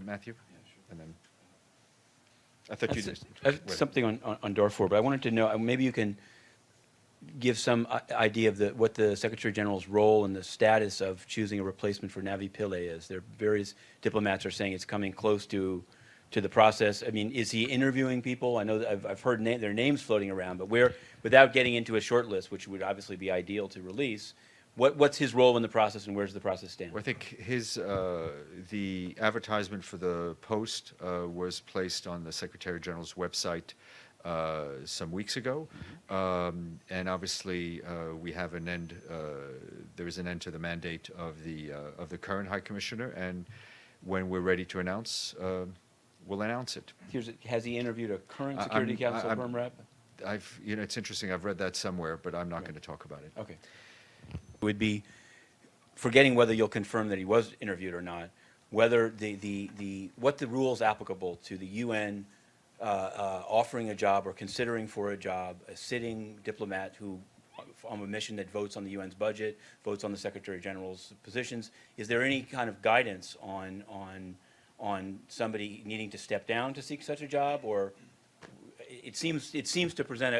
Matthew? And then, I thought you just. That's something on Darfur, but I wanted to know, maybe you can give some idea of what the Secretary General's role and the status of choosing a replacement for Navi Pillay is. There are various diplomats are saying it's coming close to the process. I mean, is he interviewing people? I know that I've heard their names floating around, but without getting into a short list, which would obviously be ideal to release, what's his role in the process and where does the process stand? Well, I think the advertisement for the post was placed on the Secretary General's website some weeks ago, and obviously we have an end. There is an end to the mandate of the current High Commissioner, and when we're ready to announce, we'll announce it. Has he interviewed a current Security Council firm rep? It's interesting. I've read that somewhere, but I'm not going to talk about it. Okay. It would be, forgetting whether you'll confirm that he was interviewed or not, whether what the rules applicable to the UN offering a job or considering for a job, a sitting diplomat who, on a mission that votes on the UN's budget, votes on the Secretary General's positions, is there any kind of guidance on somebody needing to step down to seek such a job, or it seems to present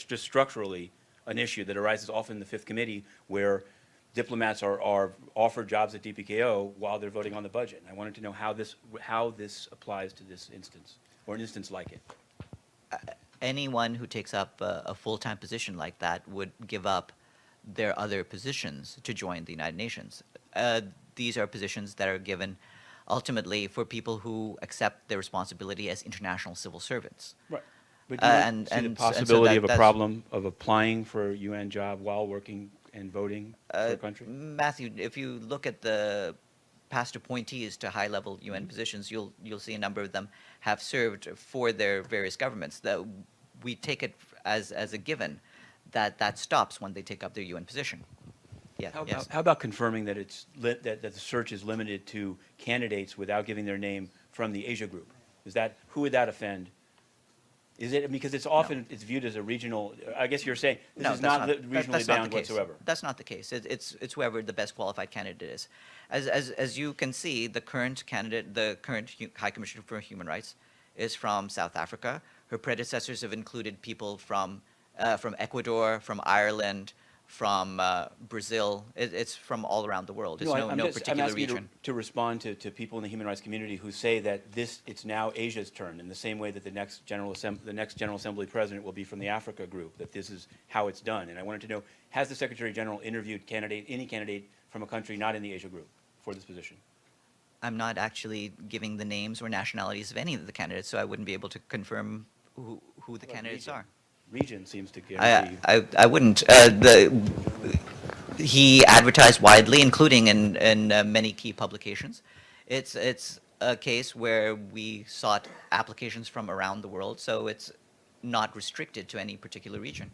just structurally an issue that arises often in the Fifth Committee where diplomats are offered jobs at DPKO while they're voting on the budget. And I wanted to know how this applies to this instance, or an instance like it. Anyone who takes up a full-time position like that would give up their other positions to join the United Nations. These are positions that are given ultimately for people who accept their responsibility as international civil servants. Right. But do you see the possibility of a problem of applying for a UN job while working and voting for a country? Matthew, if you look at the past appointees to high-level UN positions, you'll see a number of them have served for their various governments. We take it as a given that stops when they take up their UN position. Yeah. How about confirming that that the search is limited to candidates without giving their name from the Asia group? Who would that offend? Is it because it's often it's viewed as a regional? I guess you're saying this is not regionally bound whatsoever. That's not the case. It's whoever the best qualified candidate is. As you can see, the current candidate, the current High Commissioner for Human Rights, is from South Africa. Her predecessors have included people from Ecuador, from Ireland, from Brazil. It's from all around the world. It's no particular I'm asking region. you to respond to people in the human rights community who say that it's now Asia's turn, in the same way that the next General Assembly president will be from the Africa group, that this is how it's done. And I wanted to know, has the Secretary General interviewed any candidate from a country not in the Asia group for this position? I'm not actually giving the names or nationalities of any of the candidates, so I wouldn't be able to confirm who the candidates are. Region seems to guarantee. I wouldn't. He advertised widely, including in many key publications. It's a case where we sought applications from around the world, so it's not restricted to any particular region.